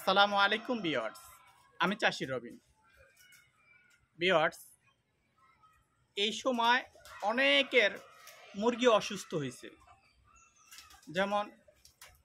আসসালামু আলাইকুম ভিউয়ার্স, আমি চাষি রবিন। ভিউয়ার্স, এই সময় অনেকের মুরগি অসুস্থ হয়েছে। যেমন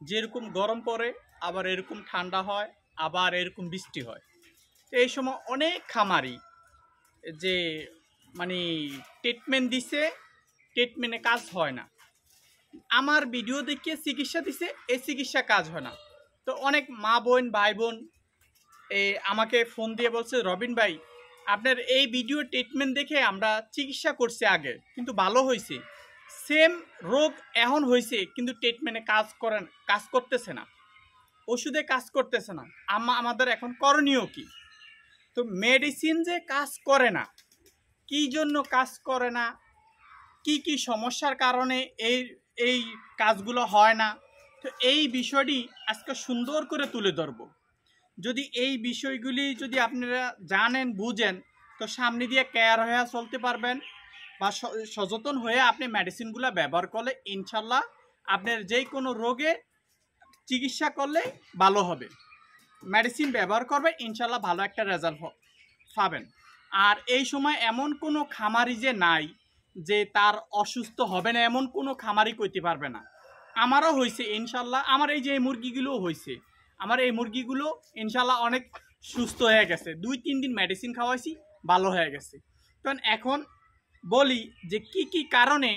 যেরকম গরম পড়ে, আবার এরকম ঠান্ডা হয়, আবার এরকম বৃষ্টি হয়। তো এই সময় অনেক খামারি যে ট্রিটমেন্ট দিছে, ট্রিটমেন্টে কাজ হয় না। আমার ভিডিও দেখে চিকিৎসা দিছে, এই চিকিৎসা কাজ হয় না। তো অনেক মা বোন ভাই বোন আমাকে ফোন দিয়ে বলছে, রবিন ভাই আপনার এই ভিডিও ট্রিটমেন্ট দেখে আমরা চিকিৎসা করছি আগে, কিন্তু ভালো হয়েছে। সেম রোগ এখন হয়েছে, কিন্তু ট্রিটমেন্টে কাজ করতেছে না, ওষুধে কাজ করতেছে না। আমাদের এখন করণীয় কি? তো মেডিসিন যে কাজ করে না, কী জন্য কাজ করে না, কি কি সমস্যার কারণে এই কাজগুলো হয় না, তো এই বিষয়টি আজকে সুন্দর করে তুলে ধরবো। যদি এই বিষয়গুলি যদি আপনারা জানেন বুঝেন, তো সামনে দিয়ে কেয়ার হয়ে চলতে পারবেন, বা সচেতন হয়ে আপনি মেডিসিনগুলো ব্যবহার করলে ইনশাল্লাহ আপনার যে কোনো রোগে চিকিৎসা করলে ভালো হবে। মেডিসিন ব্যবহার করবে, ইনশাল্লাহ ভালো একটা রেজাল্ট পাবেন। আর এই সময় এমন কোনো খামারি যে নাই যে তার অসুস্থ হবে না, এমন কোনো খামারি করতে পারবে না। আমারও হয়েছে ইনশাল্লাহ, আমার এই যে মুরগিগুলোও হয়েছে। আমার এই মুরগিগুলো ইনশাল্লাহ অনেক সুস্থ হয়ে গেছে, 2-3 দিন মেডিসিন খাওয়াইছি, ভালো হয়ে গেছে। কারণ এখন বলি যে কি কি কারণে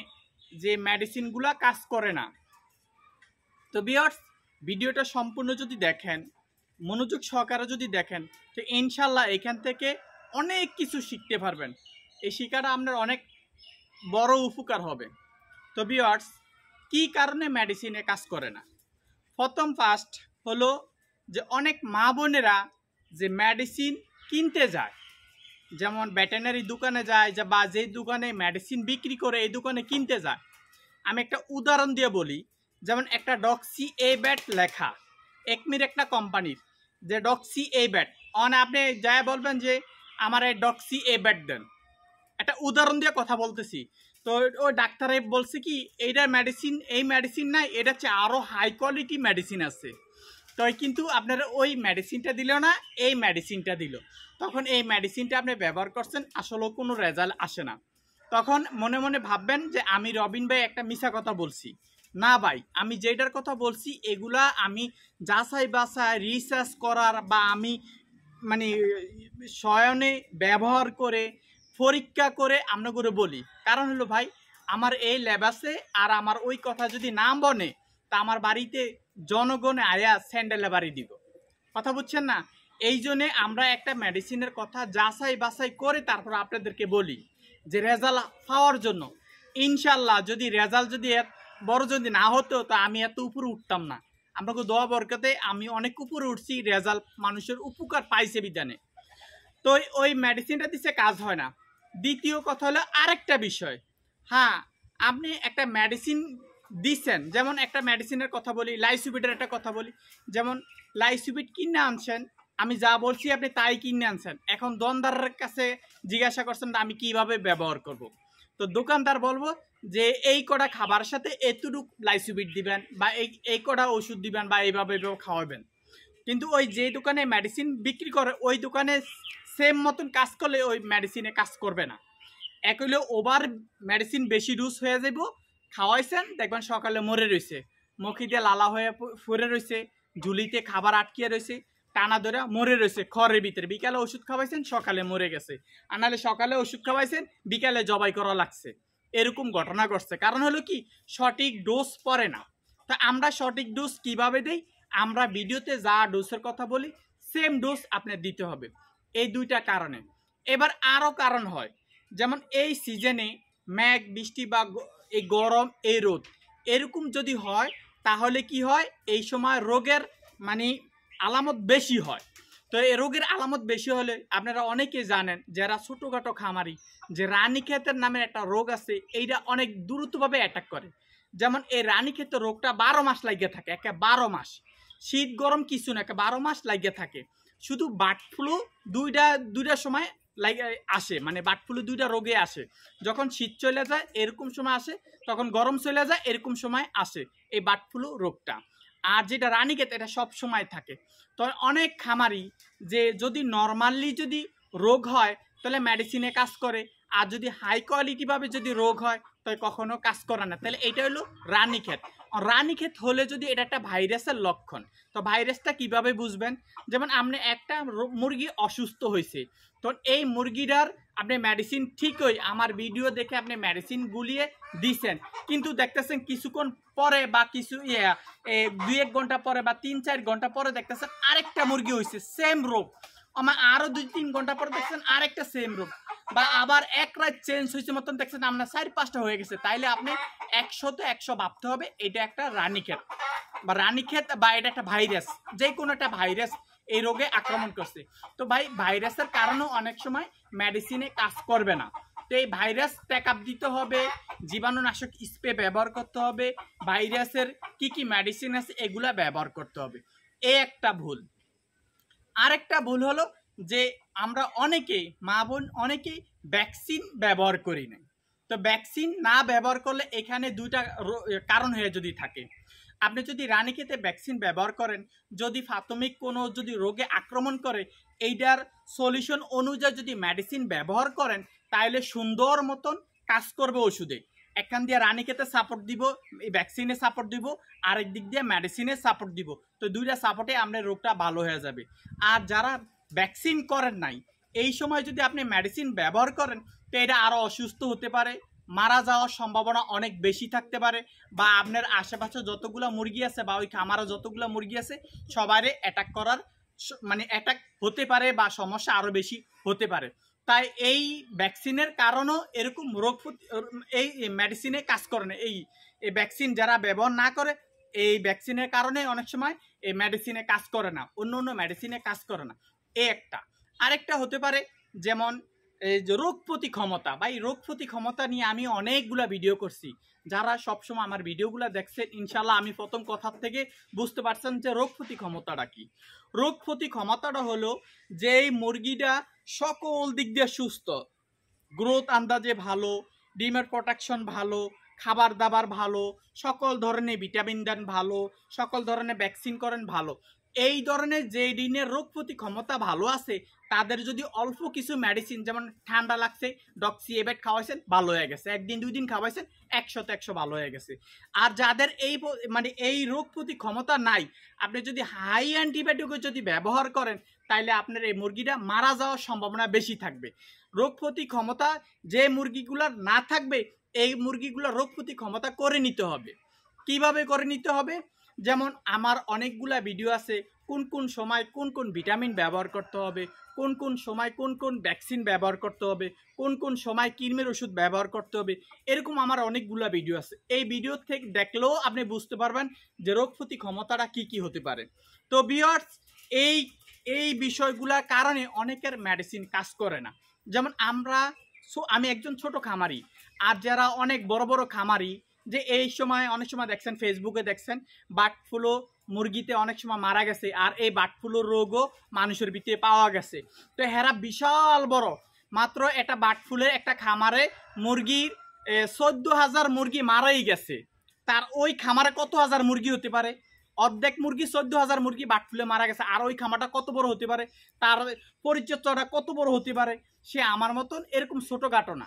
যে মেডিসিনগুলো কাজ করে না। তো ভিউয়ার্স, ভিডিওটা সম্পূর্ণ যদি দেখেন, মনোযোগ সহকারে যদি দেখেন, তো ইনশাল্লাহ এখান থেকে অনেক কিছু শিখতে পারবেন। এই শিক্ষাটা আপনার অনেক বড় উপকার হবে। তো ভিউয়ার্স, কি কারণে মেডিসিনে কাজ করে না? ফার্স্ট হলো যে অনেক মা বোনেরা যে মেডিসিন কিনতে যায়, যেমন ভেটেরিনারি দোকানে যায়, বা যে দোকানে মেডিসিন বিক্রি করে এই দোকানে কিনতে যায়। আমি একটা উদাহরণ দিয়ে বলি, যেমন একটা ডক্সি এ ব্যাট লেখা, একমির একটা কোম্পানির, যে ডক্সি এ ব্যাট আপনি যাই বলবেন যে আমার এই ডক্সি এ ব্যাট দেন, একটা উদাহরণ দিয়ে কথা বলতেছি। তো ওই ডাক্তারে বলছে কি এইটার মেডিসিন, এই মেডিসিন নাই, এটা হচ্ছে আরও হাই কোয়ালিটি মেডিসিন আছে। তো কিন্তু আপনারা ওই মেডিসিনটা দিল না, এই মেডিসিনটা দিল। তখন এই মেডিসিনটা আপনি ব্যবহার করছেন, আসলেও কোনো রেজাল্ট আসে না। তখন মনে মনে ভাববেন যে আমি রবিন ভাই একটা মিছা কথা বলছি। না ভাই, আমি যেটার কথা বলছি এগুলা আমি যাচাই বাছাই রিসার্চ করার, বা আমি স্বয়নে ব্যবহার করে পরীক্ষা করে আমরা করে বলি। কারণ হলো ভাই, আমার এই ল্যাব আছে, আর আমার ওই কথা যদি না বনে, তা আমার বাড়িতে জনগণে আয়া স্যান্ডেলে বাড়ি দিব। কথা বুঝছেন না? এই জন্যে আমরা একটা মেডিসিনের কথা যাচাই বাছাই করে তারপর আপনাদেরকে বলি, যে রেজাল্ট পাওয়ার জন্য। ইনশাল্লাহ যদি রেজাল্ট যদি বড় যদি না হতো, তা আমি এত উপরে উঠতাম না। আপনাকে দোয়া বরকতে আমি অনেক উপরে উঠছি, রেজাল্ট মানুষের উপকার পাইছে বিধানে। তো ওই মেডিসিনটা দিচ্ছে, কাজ হয় না। দ্বিতীয় কথা হলো আরেকটা বিষয়, হ্যাঁ আপনি একটা মেডিসিন দিচ্ছেন, যেমন একটা মেডিসিনের কথা বলি, লাইসুবিটের একটা কথা বলি। যেমন লাইসুবিট কিনে আনছেন, আমি যা বলছি আপনি তাই কিনে আনছেন। এখন দোকানদারের কাছে জিজ্ঞাসা করছেন আমি কিভাবে ব্যবহার করব। তো দোকানদার বলবো যে এই কটা খাবারের সাথে এতটুকু লাইসুবিট দিবেন, বা এই কটা ওষুধ দিবেন, বা এইভাবে খাওয়াবেন। কিন্তু ওই যে দোকানে মেডিসিন বিক্রি করে, ওই দোকানে সেম মতন কাজ করলে ওই মেডিসিনে কাজ করবে না। এক হইলে ওভার মেডিসিন বেশি ডোজ হয়ে যাব, খাওয়াইছেন দেখবেন সকালে মরে রয়েছে, মুখিতে লালা হয়ে ফুরে রয়েছে, ঝুলিতে খাবার আটকিয়ে রয়েছে, টানা ধরে মরে রয়েছে খড়ের ভিতরে। বিকালে ওষুধ খাওয়াইছেন, সকালে মরে গেছে। আর নাহলে সকালে ওষুধ খাওয়াইছেন, বিকালে জবাই করা লাগছে। এরকম ঘটনা ঘটছে। কারণ হলো কি, সঠিক ডোজ পড়ে না। তা আমরা সঠিক ডোজ কিভাবে দেই? আমরা ভিডিওতে যা ডোজের কথা বলি সেম ডোজ আপনার দিতে হবে। এই দুইটা কারণে। এবার আরও কারণ হয়, যেমন এই সিজনে মেঘ বৃষ্টি, বা এই গরম, এই রোদ, এরকম যদি হয়, তাহলে কি হয়, এই সময় রোগের আলামত বেশি হয়। তো এই রোগের আলামত বেশি হলে আপনারা অনেকে জানেন, যারা ছোটোখাটো খামারি, যে রানীক্ষেতের নামে একটা রোগ আছে, এইটা অনেক দ্রুতভাবে অ্যাটাক করে। যেমন এই রানীক্ষেত রোগটা 12 মাস লাগিয়ে থাকে, একে 12 মাস, শীত গরম কিছু না, একে 12 মাস লাগিয়ে থাকে। শুধু বার্ড ফ্লু দুইটা সময় লাগে আসে, বার্ড ফ্লু দুইটা রোগে আসে। যখন শীত চলে যায় এরকম সময় আসে, তখন গরম চলে যায় এরকম সময় আসে এই বার্ড ফ্লু রোগটা। আর যেটা রানীক্ষেত এটা সব সময় থাকে। তো অনেক খামারি যে যদি নর্মালি যদি রোগ হয় তাহলে মেডিসিনে কাজ করে, আর যদি হাই কোয়ালিটিভাবে যদি রোগ হয় তাহলে কখনো কাজ করে না। তাহলে এটা হলো রানীক্ষেত। রানীক্ষেত হলে যদি এটা একটা ভাইরাসের লক্ষণ, তো ভাইরাসটা কিভাবে বুঝবেন? যেমন আপনি একটা মুরগি অসুস্থ হয়েছে, তো এই মুরগিটার আপনি মেডিসিন ঠিকই আমার ভিডিও দেখে আপনি মেডিসিন গুলিয়ে দিছেন, কিন্তু দেখতেছেন কিছুক্ষণ পরে বা কিছু 2-1 ঘন্টা পরে বা 3-4 ঘন্টা পরে দেখতেছেন আরেকটা মুরগি হয়েছে সেম রোগ, আমার আরো 2-3 ঘন্টা পরে দেখছেন আরেকটা সেম রোগ, বা আবার এক রাত চেঞ্জ হয়েছে মতন দেখছেন আপনার 4-5টা হয়ে গেছে, তাইলে আপনি 100-100 ভাবতে হবে এটা একটা রানীক্ষেত বা রানীক্ষেত বা এটা একটা ভাইরাস, যে কোনো একটা ভাইরাস এই রোগে আক্রমণ করছে। তো ভাই ভাইরাসের কারণেও অনেক সময় মেডিসিনে কাজ করবে না। তো এই ভাইরাস টেক আপ দিতে হবে, জীবাণুনাশক স্প্রে ব্যবহার করতে হবে, ভাইরাসের কি কি মেডিসিন আছে এগুলা ব্যবহার করতে হবে। এই একটা ভুল। আরেকটা ভুল হলো যে আমরা অনেকেই মা বোন অনেকেই ভ্যাকসিন ব্যবহার করি না। তো ভ্যাকসিন না ব্যবহার করলে এখানে দুইটা কারণ হয়ে যদি থাকে, আপনি যদি রানীক্ষেতে ভ্যাকসিন ব্যবহার করেন, যদি প্রাথমিক কোনো যদি রোগে আক্রমণ করে এইটার সলিউশন অনুযায়ী যদি মেডিসিন ব্যবহার করেন তাহলে সুন্দর মতন কাজ করবে ওষুধে। একখান দিয়ে রানীক্ষেতে সাপোর্ট দিব, ভ্যাকসিনে সাপোর্ট দিব, আরেক দিক দিয়ে মেডিসিনে সাপোর্ট দিব, তো দুইটা সাপোর্টে আপনার রোগটা ভালো হয়ে যাবে। আর যারা ভ্যাকসিন করেন নাই এই সময় যদি আপনি মেডিসিন ব্যবহার করেন তো এটা আরও অসুস্থ হতে পারে, মারা যাওয়ার সম্ভাবনা অনেক বেশি থাকতে পারে, বা আপনার আশেপাশে যতগুলো মুরগি আছে বা ওই খামারে যতগুলো মুরগি আছে সবারই অ্যাটাক করার মানে অ্যাটাক হতে পারে বা সমস্যা আরও বেশি হতে পারে। তাই এই ভ্যাকসিনের কারণেও এরকম রোগ এই মেডিসিনে কাজ করে না। এই ভ্যাকসিন যারা ব্যবহার না করে এই ভ্যাকসিনের কারণে অনেক সময় এই মেডিসিনে কাজ করে না, অন্য অন্য মেডিসিনে কাজ করে না। এই একটা। আরেকটা হতে পারে যেমন এই যে রোগ প্রতি ক্ষমতা, বা এই রোগ প্রতি ক্ষমতা নিয়ে আমি অনেকগুলা ভিডিও করছি। যারা সবসময় আমার ভিডিওগুলো দেখছেন ইনশাল্লাহ আমি প্রথম কথার থেকে বুঝতে পারছেন যে রোগ প্রতি ক্ষমতাটা কি। রোগ প্রতি ক্ষমতাটা হলো যে এই মুরগিটা সকল দিক দিয়ে সুস্থ, গ্রোথ আন্দাজে ভালো, ডিমের প্রোটেকশন ভালো, খাবার দাবার ভালো, সকল ধরনের ভিটামিন দেন ভালো, সকল ধরনের ভ্যাকসিন করেন ভালো, এই ধরনের যে ডিমের রোগ প্রতি ক্ষমতা ভালো আছে তাদের যদি অল্প কিছু মেডিসিন যেমন ঠান্ডা লাগছে ডক্সি এবেট খাওয়াইছেন ভালো হয়ে গেছে, 1-2 দিন খাওয়াইছেন 100-100 ভালো হয়ে গেছে। আর যাদের এই মানে এই রোগ প্রতি ক্ষমতা নাই, আপনি যদি হাই অ্যান্টিবায়োটিক যদি ব্যবহার করেন তাহলে আপনার এই মুরগিটা মারা যাওয়ার সম্ভাবনা বেশি থাকবে। রোগ প্রতি ক্ষমতা যে মুরগিগুলোর না থাকবে এই মুরগিগুলোর রোগ প্রতি ক্ষমতা করে নিতে হবে। কিভাবে করে নিতে হবে? যেমন আমার অনেকগুলা ভিডিও আছে কোন কোন সময় কোন কোন ভিটামিন ব্যবহার করতে হবে, কোন কোন সময় কোন কোন ভ্যাকসিন ব্যবহার করতে হবে, কোন কোন সময় কৃমির ওষুধ ব্যবহার করতে হবে, এরকম আমার অনেকগুলা ভিডিও আছে। এই ভিডিও থেকে দেখলেও আপনি বুঝতে পারবেন যে রোগ প্রতি ক্ষমতাটা কি কি হতে পারে। তো ভিউয়ার্স এই এই বিষয়গুলোর কারণে অনেকের মেডিসিন কাজ করে না। যেমন আমি একজন ছোট খামারি, আর যারা অনেক বড় বড় খামারি যে এই সময় অনেক সময় দেখছেন ফেসবুকে দেখছেন বার্ড ফ্লু মুরগিতে অনেক সময় মারা গেছে, আর এই বার্ড ফ্লুর রোগও মানুষের ভিতরে পাওয়া গেছে। তো হেরা বিশাল বড়, মাত্র একটা বার্ড ফ্লুর একটা খামারে মুরগির 14,000 মুরগি মারাই গেছে, তার ওই খামারে কত হাজার মুরগি হতে পারে? অর্ধেক মুরগি 14,000 মুরগি বার্ড ফ্লুয়ে মারা গেছে, আর ওই খামারটা কত বড় হতে পারে, তার পরিচর্যাটা কত বড় হতে পারে? সে আমার মতন এরকম ছোটখাটো না,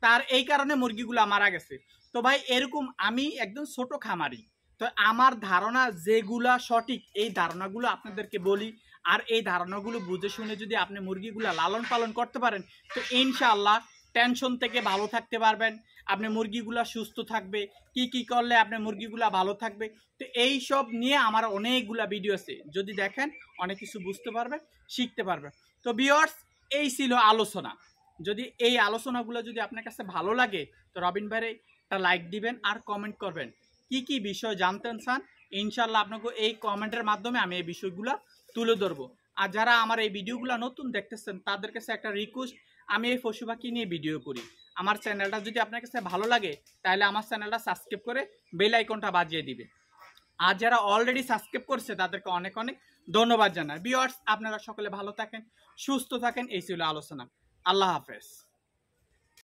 তার এই কারণে মুরগিগুলো মারা গেছে। তো ভাই এরকম আমি একদম ছোট খামারি, তো আমার ধারণা যেগুলা সঠিক এই ধারণাগুলো আপনাদেরকে বলি, আর এই ধারণাগুলো বুঝে শুনে যদি আপনি মুরগিগুলা লালন পালন করতে পারেন তো ইনশাআল্লাহ টেনশন থেকে ভালো থাকতে পারবেন, আপনি মুরগিগুলা সুস্থ থাকবে, কি কি করলে আপনার মুরগিগুলা ভালো থাকবে। তো এই সব নিয়ে আমার অনেকগুলা ভিডিও আছে, যদি দেখেন অনেক কিছু বুঝতে পারবেন, শিখতে পারবেন। তো ভিউয়ার্স এই ছিল আলোচনা। যদি এই আলোচনাগুলো যদি আপনার কাছে ভালো লাগে তো রবিন ভাইরে একটা লাইক দিবেন আর কমেন্ট করবেন কি কি বিষয় জানতেন চান, ইনশাল্লাহ আপনাকে এই কমেন্টের মাধ্যমে আমি এই বিষয়গুলো তুলে ধরবো। আর যারা আমার এই ভিডিওগুলো নতুন দেখতেছেন তাদের কাছে একটা রিকোয়েস্ট, আমি এই পশু পাখি নিয়ে ভিডিও করি, আমার চ্যানেলটা যদি আপনার কাছে ভালো লাগে তাহলে আমার চ্যানেলটা সাবস্ক্রাইব করে বেল আইকনটা বাজিয়ে দিবে। আর যারা অলরেডি সাবস্ক্রাইব করছে তাদেরকে অনেক অনেক ধন্যবাদ জানাই। ভিউয়ার্স আপনারা সকলে ভালো থাকেন, সুস্থ থাকেন, এই ছিল আলোচনা। আল্লাহ হাফেজ।